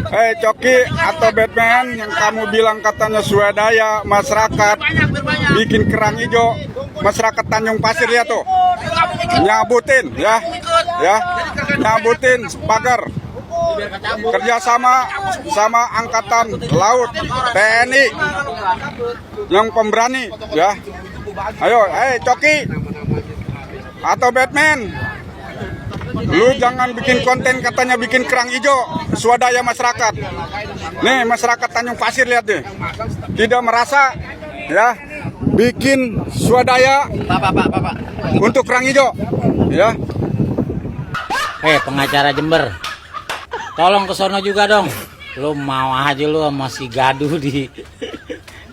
Hei Coki atau Batman yang kamu bilang katanya swadaya masyarakat bikin kerang hijau, masyarakat Tanjung Pasir ya tuh nyabutin ya nyabutin pagar kerjasama sama Angkatan Laut TNI yang pemberani ya. Ayo, hei Coki atau Batman, lu jangan bikin konten katanya bikin kerang hijau swadaya masyarakat. Nih masyarakat Tanjung Pasir lihat deh, tidak merasa ya bikin swadaya untuk kerang hijau ya. Pengacara Jember, tolong ke sono juga dong. Lu mau aja lu sama si Gaduh di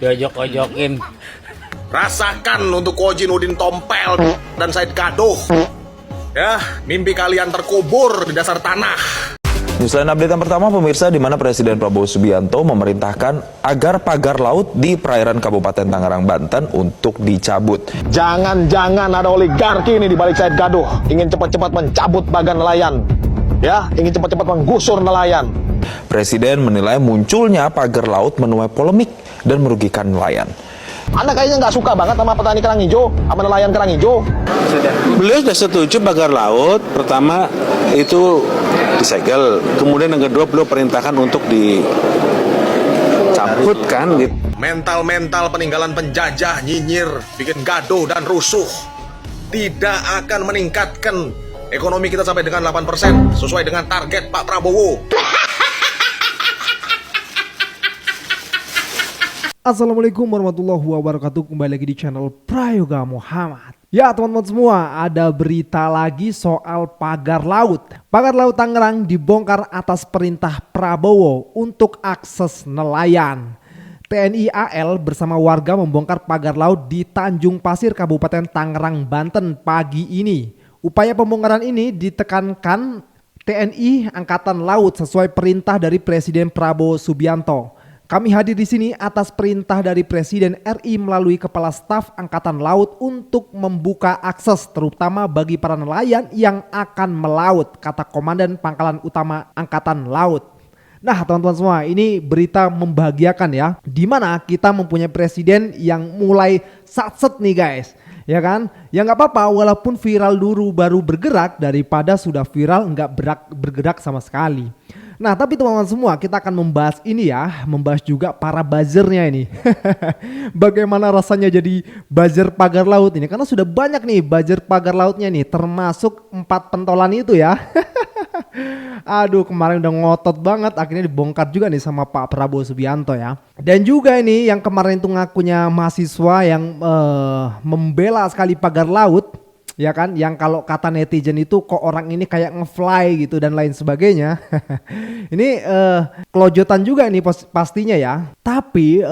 ojok-ojokin. Rasakan untuk Koji Nudin Tompel dan Said Gaduh. Ya, mimpi kalian terkubur di dasar tanah. Newsline update yang pertama pemirsa, di mana Presiden Prabowo Subianto memerintahkan agar pagar laut di perairan Kabupaten Tangerang, Banten untuk dicabut. Jangan-jangan ada oligarki ini di balik Said Gaduh, ingin cepat-cepat mencabut bagan nelayan. Ya, ingin cepat-cepat menggusur nelayan. Presiden menilai munculnya pagar laut menuai polemik dan merugikan nelayan. Anda kayaknya nggak suka banget sama petani kerang hijau, sama nelayan kerang hijau. Beliau sudah setuju pagar laut. Pertama itu disegel, kemudian yang kedua beliau perintahkan untuk dicabut kan gitu. Mental-mental peninggalan penjajah nyinyir, bikin gaduh dan rusuh tidak akan meningkatkan ekonomi kita sampai dengan 8% sesuai dengan target Pak Prabowo. Assalamualaikum warahmatullahi wabarakatuh. Kembali lagi di channel Prayoga Muhammad. Ya teman-teman semua, ada berita lagi soal pagar laut. Pagar laut Tangerang dibongkar atas perintah Prabowo untuk akses nelayan. TNI AL bersama warga membongkar pagar laut di Tanjung Pasir, Kabupaten Tangerang, Banten pagi ini. Upaya pembongkaran ini ditekankan TNI Angkatan Laut sesuai perintah dari Presiden Prabowo Subianto. Kami hadir di sini atas perintah dari Presiden RI melalui Kepala Staf Angkatan Laut untuk membuka akses terutama bagi para nelayan yang akan melaut, kata Komandan Pangkalan Utama Angkatan Laut. Nah teman-teman semua, ini berita membahagiakan ya, dimana kita mempunyai presiden yang mulai satset nih guys. Ya kan, ya nggak apa-apa walaupun viral dulu baru bergerak daripada sudah viral nggak bergerak sama sekali. Nah tapi teman-teman semua, kita akan membahas ini ya, membahas juga para buzzernya ini. Bagaimana rasanya jadi buzzer pagar laut ini, karena sudah banyak nih buzzer pagar lautnya nih, termasuk 4 pentolan itu ya. Aduh, kemarin udah ngotot banget, akhirnya dibongkar juga nih sama Pak Prabowo Subianto ya. Dan juga ini yang kemarin itu ngakunya mahasiswa yang membela sekali pagar laut. Ya kan, yang kalau kata netizen itu kok orang ini kayak ngefly gitu dan lain sebagainya. Ini kelojotan juga ini pastinya ya. Tapi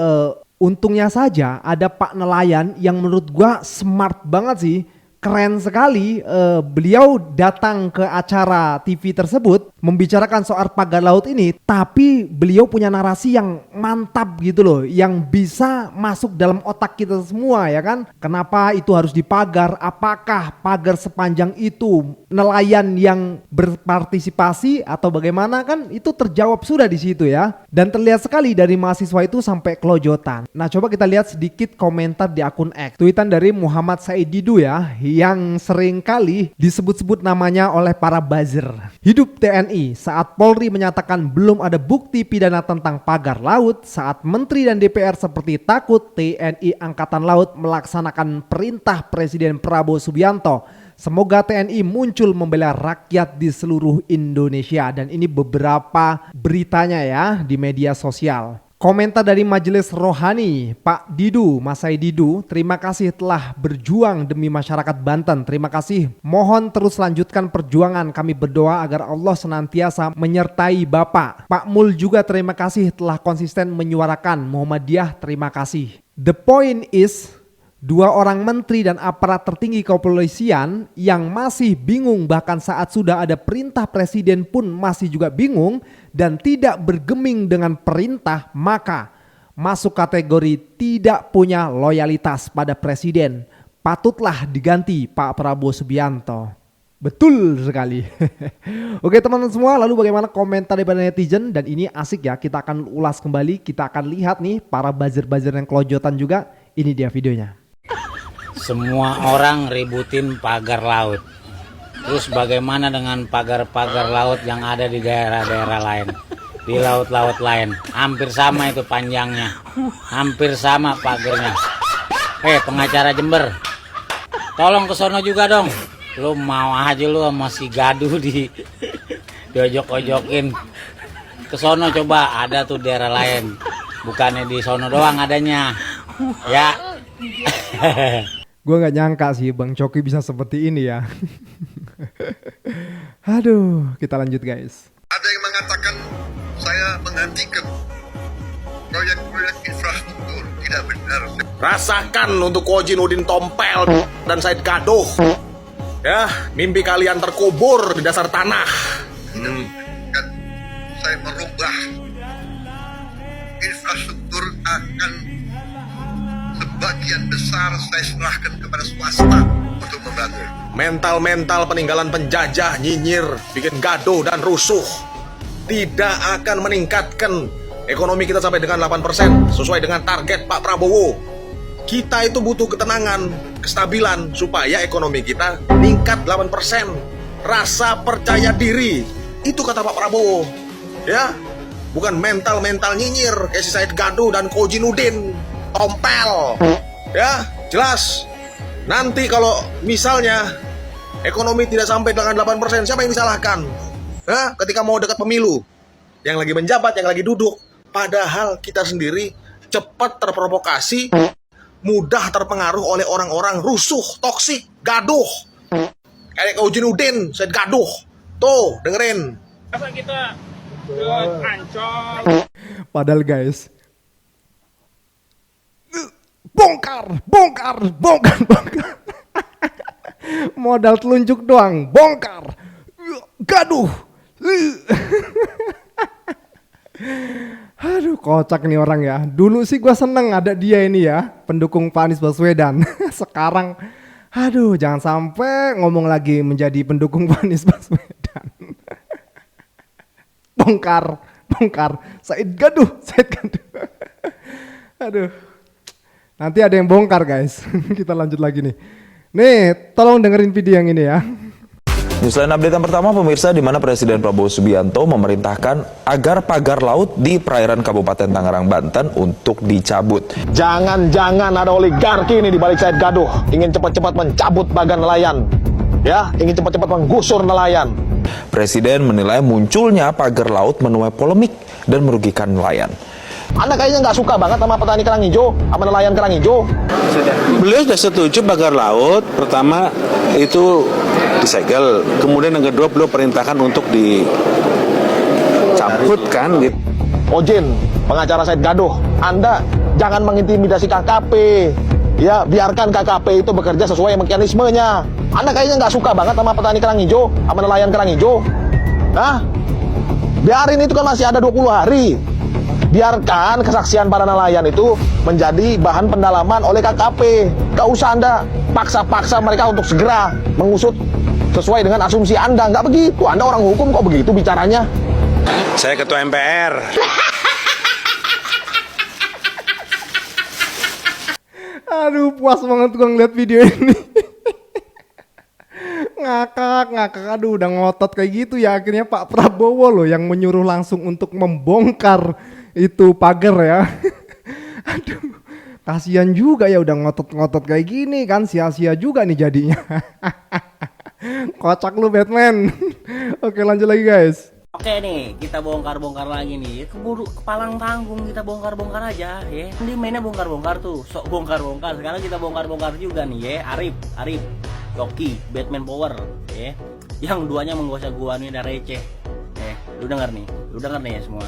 untungnya saja ada Pak nelayan yang menurut gua smart banget sih. Keren sekali, beliau datang ke acara TV tersebut membicarakan soal pagar laut ini, tapi beliau punya narasi yang mantap gitu loh, yang bisa masuk dalam otak kita semua ya kan. Kenapa itu harus dipagar? Apakah pagar sepanjang itu nelayan yang berpartisipasi atau bagaimana, kan itu terjawab sudah di situ ya. Dan terlihat sekali dari mahasiswa itu sampai kelojotan. Nah coba kita lihat sedikit komentar di akun X, tweetan dari Muhammad Said Didu ya, yang sering kali disebut-sebut namanya oleh para buzzer. Hidup TNI saat Polri menyatakan belum ada bukti pidana tentang pagar laut, saat Menteri dan DPR seperti takut TNI Angkatan Laut melaksanakan perintah Presiden Prabowo Subianto. Semoga TNI muncul membela rakyat di seluruh Indonesia. Dan ini beberapa beritanya ya di media sosial. Komentar dari Majelis Rohani, Pak Didu, Mas Said Didu, terima kasih telah berjuang demi masyarakat Banten. Terima kasih. Mohon terus lanjutkan perjuangan. Kami berdoa agar Allah senantiasa menyertai Bapak. Pak Mul juga terima kasih telah konsisten menyuarakan. Muhammadiyah terima kasih. The point is, 2 orang menteri dan aparat tertinggi kepolisian yang masih bingung, bahkan saat sudah ada perintah presiden pun masih juga bingung dan tidak bergeming dengan perintah, maka masuk kategori tidak punya loyalitas pada presiden. Patutlah diganti Pak Prabowo Subianto. Betul sekali. Oke teman-teman semua, lalu bagaimana komentar daripada netizen? Dan ini asik ya, kita akan ulas kembali, kita akan lihat nih para buzzer-buzzer yang kelojotan juga. Ini dia videonya. Semua orang ributin pagar laut. Terus bagaimana dengan pagar-pagar laut yang ada di daerah-daerah lain? Di laut-laut lain. Hampir sama itu panjangnya. Hampir sama pagarnya. Pengacara Jember. Tolong ke sono juga dong. Lu mau aja lu sama si gaduh diojok-ojokin. Ke sono coba, ada tuh daerah lain. Bukannya di sono doang adanya. Ya. Gue gak nyangka sih Bang Coki bisa seperti ini ya. Aduh, kita lanjut guys. Ada yang mengatakan saya menghentikan proyek-proyek infrastruktur, tidak benar. Rasakan untuk Koji Nudin Tompel dan Said Gaduh. Ya, mimpi kalian terkubur di dasar tanah. Kan saya merubah infrastruktur, akan sebagian besar saya serahkan kepada swasta untuk membangun. Mental-mental peninggalan penjajah nyinyir, bikin gaduh dan rusuh, tidak akan meningkatkan ekonomi kita sampai dengan 8% sesuai dengan target Pak Prabowo. Kita itu butuh ketenangan, kestabilan supaya ekonomi kita meningkat 8%. Rasa percaya diri, itu kata Pak Prabowo. Ya, bukan mental-mental nyinyir kayak si Said Gaduh dan Koji Nudin Tompel. Ya, jelas. Nanti kalau misalnya ekonomi tidak sampai dengan 8%, siapa yang disalahkan? Ketika mau dekat pemilu, yang lagi menjabat, yang lagi duduk. Padahal kita sendiri cepat terprovokasi, mudah terpengaruh oleh orang-orang rusuh, toksik, gaduh. Kayak Koji Nudin, Said Gaduh. Tuh, dengerin. Masa kita ke Ancol. Padahal guys, bongkar. Modal telunjuk doang, bongkar. Gaduh. Aduh, kocak nih orang ya. Dulu sih gue seneng ada dia ini ya, pendukung Pak Anies Baswedan. Sekarang, aduh, jangan sampai ngomong lagi menjadi pendukung Pak Anies Baswedan. Bongkar. Said Gaduh. Aduh, nanti ada yang bongkar guys. Kita lanjut lagi nih. Nih, tolong dengerin video yang ini ya. Newsline update yang pertama pemirsa, di mana Presiden Prabowo Subianto memerintahkan agar pagar laut di perairan Kabupaten Tangerang, Banten untuk dicabut. Jangan-jangan ada oligarki ini di balik Said Gaduh, ingin cepat-cepat mencabut bagan nelayan. Ya, ingin cepat-cepat menggusur nelayan. Presiden menilai munculnya pagar laut menuai polemik dan merugikan nelayan. Anda kayaknya nggak suka banget sama petani kerang hijau, sama nelayan kerang hijau. Beliau sudah setuju pagar laut. Pertama itu disegel, kemudian yang kedua beliau perintahkan untuk dicabut kan gitu. Ojin, pengacara Said Gaduh, Anda jangan mengintimidasi KKP. Ya, biarkan KKP itu bekerja sesuai mekanismenya. Anda kayaknya nggak suka banget sama petani kerang hijau, sama nelayan kerang hijau. Biarin, itu kan masih ada 20 hari. Biarkan kesaksian para nelayan itu menjadi bahan pendalaman oleh KKP. Gak usah Anda paksa-paksa mereka untuk segera mengusut sesuai dengan asumsi Anda. Nggak begitu, Anda orang hukum kok begitu bicaranya. Saya ketua MPR. Aduh, puas banget gue ngeliat video ini. Ngakak. Aduh, udah ngotot kayak gitu ya. Akhirnya Pak Prabowo loh yang menyuruh langsung untuk membongkar itu pagar ya. Aduh, kasihan juga ya udah ngotot-ngotot kayak gini kan, sia-sia juga nih jadinya. Kocak lu Batman. Oke, lanjut lagi guys. Oke nih, kita bongkar-bongkar lagi nih. Keburu kepalang tanggung, kita bongkar-bongkar aja ya. Nanti mainnya bongkar-bongkar tuh, sok bongkar-bongkar. Sekarang kita bongkar-bongkar juga nih ya. Arif, Coki, Batman Power ya. Yang duanya menggosok gua nih dan receh. Lu denger nih ya semua.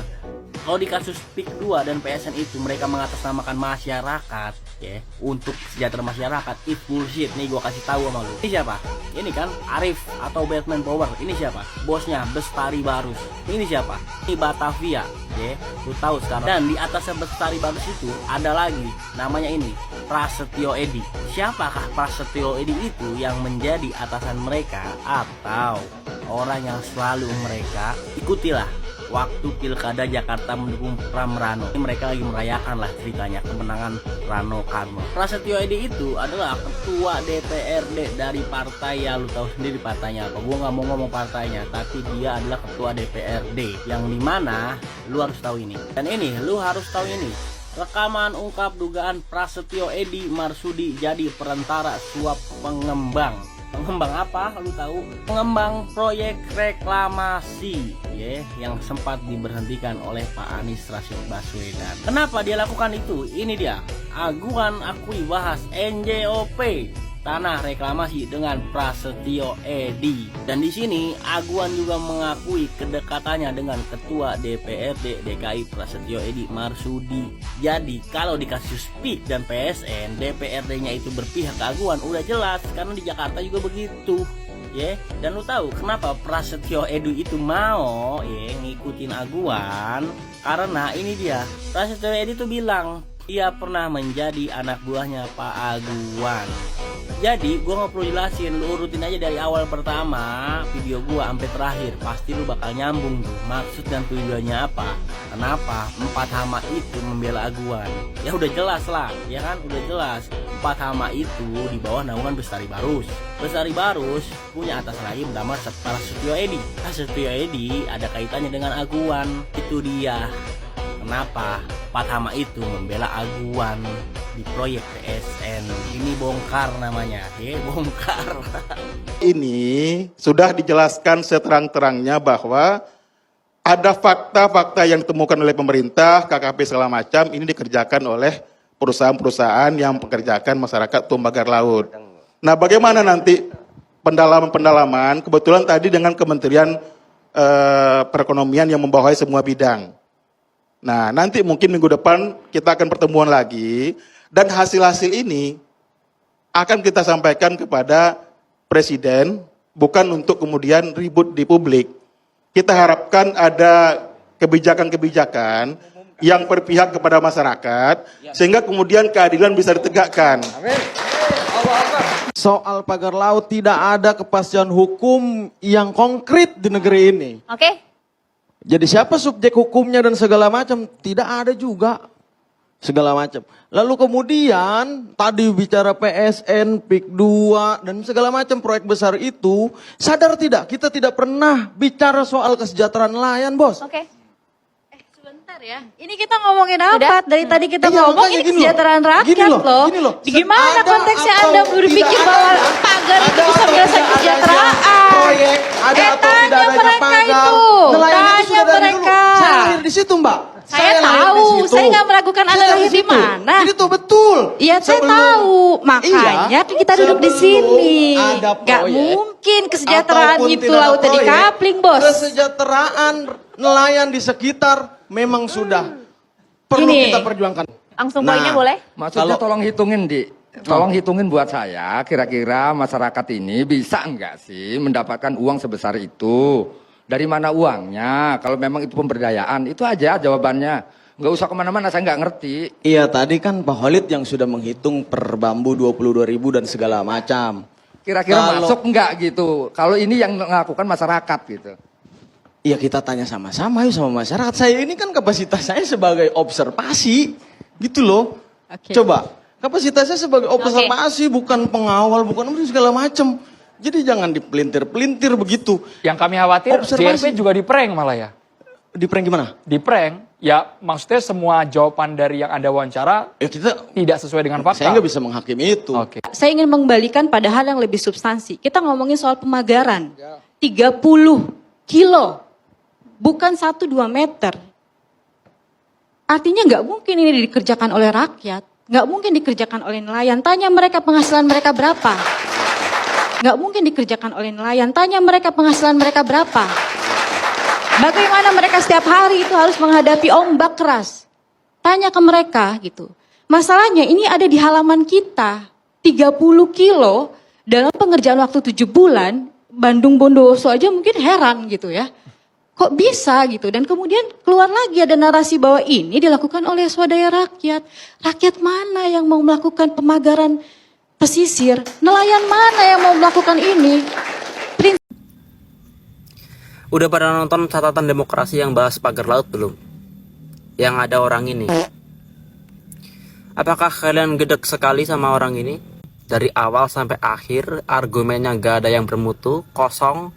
Kalau di kasus PIK 2 dan PSN itu mereka mengatasnamakan masyarakat ya, untuk kesejahteraan masyarakat, itu bullshit. Nih gua kasih tahu sama lu. Ini siapa? Ini kan Arif atau Batman Power. Ini siapa? Bosnya Bestari Barus. Ini siapa? Ini Batavia. ya, lu tahu sekarang. Dan di atasnya Bestari Barus itu ada lagi namanya ini Prasetyo Edy. Siapakah Prasetyo Edy itu yang menjadi atasan mereka atau orang yang selalu mereka ikutilah waktu pilkada Jakarta mendukung Pram Rano? Ini mereka lagi merayakan lah ceritanya kemenangan Rano Karno. Prasetyo Edy itu adalah ketua DPRD dari partai, ya lu tahu sendiri partainya apa. Gua nggak mau ngomong partainya, tapi dia adalah ketua DPRD yang dimana lu harus tahu ini. Dan ini lu harus tahu ini. Rekaman ungkap dugaan Prasetyo Edy Marsudi jadi perantara suap pengembang. Pengembang apa? Lu tahu? Pengembang proyek reklamasi, ya, yang sempat diberhentikan oleh Pak Anies Rashid Baswedan. Kenapa dia lakukan itu? Ini dia. Aguan akui bahas NJOP tanah reklamasi dengan Prasetyo Edy. Dan di sini Aguan juga mengakui kedekatannya dengan Ketua DPRD DKI Prasetyo Edy Marsudi. Jadi kalau di kasus PIK dan PSN, DPRD-nya itu berpihak ke Aguan udah jelas, karena di Jakarta juga begitu. Ya, dan lu tahu kenapa Prasetyo Edy itu mau ngikutin Aguan? Karena ini dia, Prasetyo Edy itu bilang ia pernah menjadi anak buahnya Pak Aguan. Jadi gue gak perlu jelasin, lu urutin aja dari awal pertama video gue sampai terakhir, pasti lu bakal nyambung tuh maksud dan tujuannya apa. Kenapa 4 hama itu membela Aguan? Ya udah jelas lah, ya kan, udah jelas. 4 hama itu di bawah naungan Bestari Barus. Bestari Barus punya atas lagi bernama Prasetyo Edy. Prasetyo Edy ada kaitannya dengan Aguan. Itu dia kenapa 4 hama itu membela Aguan di proyek PSN. Ini bongkar namanya, ya, bongkar. Ini sudah dijelaskan seterang-terangnya bahwa ada fakta-fakta yang ditemukan oleh pemerintah, KKP segala macam, ini dikerjakan oleh perusahaan-perusahaan yang mengerjakan masyarakat Tumbagar Laut. Nah, bagaimana nanti pendalaman-pendalaman, kebetulan tadi dengan Kementerian Perekonomian yang membawahi semua bidang. Nah, nanti mungkin minggu depan kita akan pertemuan lagi, dan hasil-hasil ini akan kita sampaikan kepada Presiden, bukan untuk kemudian ribut di publik. Kita harapkan ada kebijakan-kebijakan yang berpihak kepada masyarakat, sehingga kemudian keadilan bisa ditegakkan. Soal pagar laut tidak ada kepastian hukum yang konkret di negeri ini. Oke. Jadi siapa subjek hukumnya dan segala macam, tidak ada juga. Segala macam. Lalu kemudian tadi bicara PSN, PIK 2 dan segala macam proyek besar itu, sadar tidak kita tidak pernah bicara soal kesejahteraan nelayan, Bos. Oke. Sebentar ya. Ini kita ngomongin apa? Dari tadi kita ngomong ini kesejahteraan rakyat loh. Gini loh. Gimana konteksnya Anda berpikir bahwa pagar itu bisa menyelesaikan kesejahteraan? Proyek ada atau tidak adanya pagar. Nelayan itu sudah dari dulu. Saya lahir di situ, Mbak. Saya tahu, saya nggak meragukan Anda lahir di mana. Jadi itu betul. Iya, saya tahu. Makanya kita duduk di sini. Gak mungkin kesejahteraan itu lautnya di kapling, Bos. Kesejahteraan nelayan di sekitar memang sudah perlu kita perjuangkan. Langsung poinnya boleh? Maksudnya tolong hitungin, Di. Tolong hitungin buat saya, kira-kira masyarakat ini bisa enggak sih mendapatkan uang sebesar itu? Dari mana uangnya? Kalau memang itu pemberdayaan, itu aja jawabannya. Nggak usah kemana-mana, saya nggak ngerti. Iya, tadi kan Pak Khalid yang sudah menghitung per bambu 22.000 dan segala macam. Kira-kira masuk nggak gitu? Kalau ini yang melakukan masyarakat gitu. Iya, kita tanya sama-sama yuk sama masyarakat. Saya ini kan kapasitas saya sebagai observasi, gitu loh. Coba, kapasitasnya sebagai observasi, bukan pengawal, bukan segala macam. Jadi jangan dipelintir-pelintir begitu. Yang kami khawatir, JRP juga di-prank malah ya. Di-prank gimana? Di-prank, ya maksudnya semua jawaban dari yang Anda wawancara ya kita tidak sesuai dengan fakta. Saya nggak bisa menghakimi itu. Saya ingin mengembalikan pada hal yang lebih substansi. Kita ngomongin soal pemagaran. 30 kilo, bukan 1-2 meter. Artinya nggak mungkin ini dikerjakan oleh rakyat. Nggak mungkin dikerjakan oleh nelayan. Tanya mereka penghasilan mereka berapa. Nggak mungkin dikerjakan oleh nelayan. Tanya mereka penghasilan mereka berapa. Bagaimana mereka setiap hari itu harus menghadapi ombak keras. Tanya ke mereka gitu. Masalahnya ini ada di halaman kita. 30 kilo dalam pengerjaan waktu 7 bulan. Bandung Bondowoso aja mungkin heran gitu ya. Kok bisa gitu? Dan kemudian keluar lagi ada narasi bahwa ini dilakukan oleh swadaya rakyat. Rakyat mana yang mau melakukan pemagaran pesisir? Nelayan mana yang mau melakukan ini? Udah pada nonton catatan demokrasi yang bahas pagar laut belum? Yang ada orang ini. Apakah kalian gedek sekali sama orang ini? Dari awal sampai akhir argumennya gak ada yang bermutu, kosong,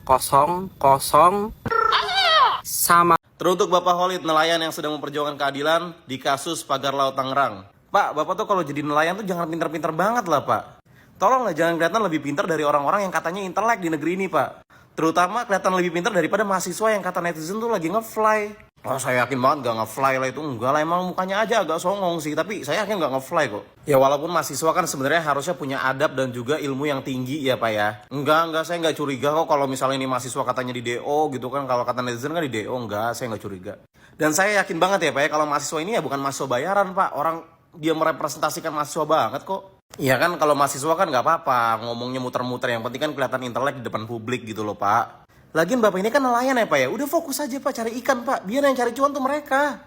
sama. Teruntuk Bapak Holid, nelayan yang sedang memperjuangkan keadilan di kasus pagar laut Tangerang. Pak, Bapak tuh kalau jadi nelayan tuh jangan pinter-pinter banget lah, Pak. Tolonglah jangan kelihatan lebih pintar dari orang-orang yang katanya intelek di negeri ini, Pak. Terutama kelihatan lebih pintar daripada mahasiswa yang kata netizen tuh lagi nge-fly. Oh, saya yakin banget gak nge-fly lah itu. Enggak lah, emang mukanya aja agak songong sih. Tapi saya yakin gak nge-fly kok. Ya walaupun mahasiswa kan sebenarnya harusnya punya adab dan juga ilmu yang tinggi ya Pak ya. Enggak, saya nggak curiga kok kalau misalnya ini mahasiswa katanya di DO gitu kan. Kalau kata netizen kan di DO, enggak, saya nggak curiga. Dan saya yakin banget ya Pak ya, kalau mahasiswa ini ya bukan mahasiswa bayaran Pak. Orang dia merepresentasikan mahasiswa banget kok. Ya kan kalau mahasiswa kan nggak apa-apa, ngomongnya muter-muter. Yang penting kan kelihatan intelek di depan publik gitu loh Pak. Lagian Bapak ini kan nelayan ya Pak ya, udah fokus aja Pak cari ikan Pak, biar yang cari cuan tuh mereka.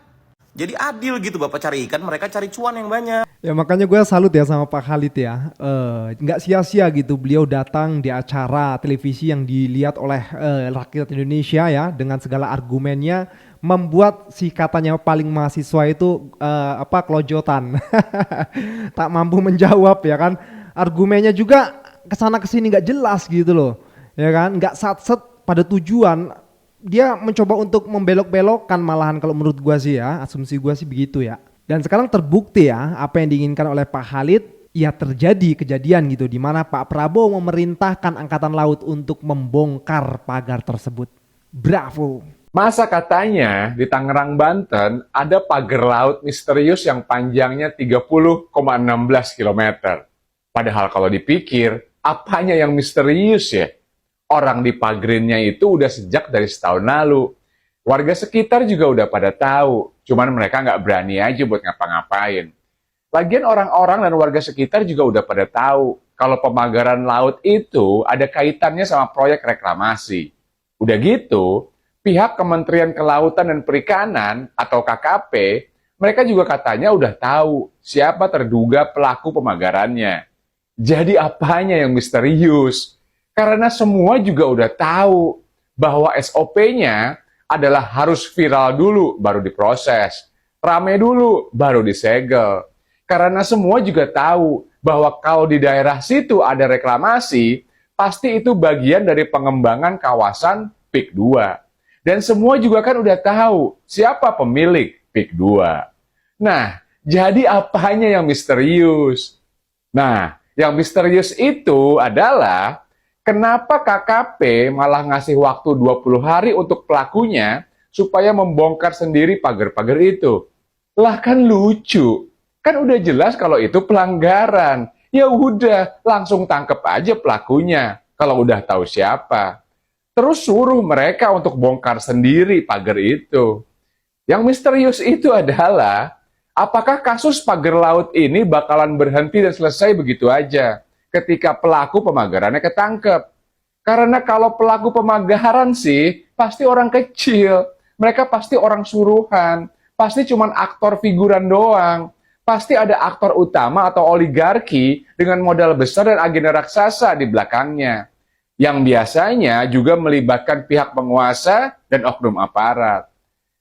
Jadi adil gitu, Bapak cari ikan, mereka cari cuan yang banyak. Ya makanya gue salut ya sama Pak Khalid ya, nggak sia-sia gitu beliau datang di acara televisi yang dilihat oleh rakyat Indonesia ya, dengan segala argumennya, membuat si katanya paling mahasiswa itu kelojotan, tak mampu menjawab ya kan, argumennya juga kesana kesini nggak jelas gitu loh, ya kan, nggak sat-set pada tujuan. Dia mencoba untuk membelok-belokkan malahan kalau menurut gua sih ya, asumsi gua sih begitu ya. Dan sekarang terbukti ya apa yang diinginkan oleh Pak Khalid ya terjadi kejadian gitu, di mana Pak Prabowo memerintahkan Angkatan Laut untuk membongkar pagar tersebut. Bravo. Masa katanya di Tangerang, Banten ada pagar laut misterius yang panjangnya 30,16 km. Padahal kalau dipikir, apanya yang misterius ya? Orang dipagerinnya itu udah sejak dari setahun lalu. Warga sekitar juga udah pada tahu, cuman mereka nggak berani aja buat ngapa-ngapain. Lagian orang-orang dan warga sekitar juga udah pada tahu kalau pemagaran laut itu ada kaitannya sama proyek reklamasi. Udah gitu, pihak Kementerian Kelautan dan Perikanan atau KKP, mereka juga katanya udah tahu siapa terduga pelaku pemagarannya. Jadi apanya yang misterius? Karena semua juga udah tahu bahwa SOP-nya adalah harus viral dulu baru diproses, rame dulu baru disegel. Karena semua juga tahu bahwa kalau di daerah situ ada reklamasi, pasti itu bagian dari pengembangan kawasan PIK 2. Dan semua juga kan udah tahu siapa pemilik PIK 2. Nah, jadi apanya yang misterius? Nah, yang misterius itu adalah kenapa KKP malah ngasih waktu 20 hari untuk pelakunya supaya membongkar sendiri pagar-pagar itu? Lah kan lucu. Kan udah jelas kalau itu pelanggaran. Ya udah, langsung tangkep aja pelakunya kalau udah tahu siapa. Terus suruh mereka untuk bongkar sendiri pagar itu. Yang misterius itu adalah apakah kasus pagar laut ini bakalan berhenti dan selesai begitu aja ketika pelaku pemagarannya ketangkep. Karena kalau pelaku pemagaran sih, pasti orang kecil. Mereka pasti orang suruhan. Pasti cuman aktor figuran doang. Pasti ada aktor utama atau oligarki dengan modal besar dan agenda raksasa di belakangnya. Yang biasanya juga melibatkan pihak penguasa dan oknum aparat.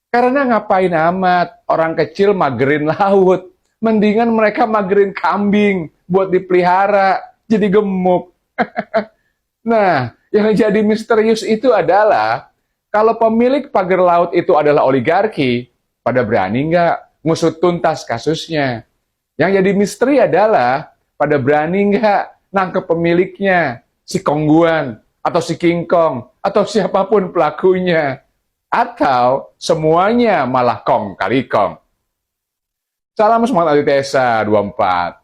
Karena ngapain amat orang kecil magerin laut. Mendingan mereka magerin kambing buat dipelihara. Jadi gemuk. Nah, yang jadi misterius itu adalah kalau pemilik pagar laut itu adalah oligarki, pada berani nggak ngusut tuntas kasusnya? Yang jadi misteri adalah pada berani nggak nangkep pemiliknya, si Kongguan, atau si King Kong, atau siapapun pelakunya. Atau semuanya malah kong kali kong. Salam semangat antitesa 24.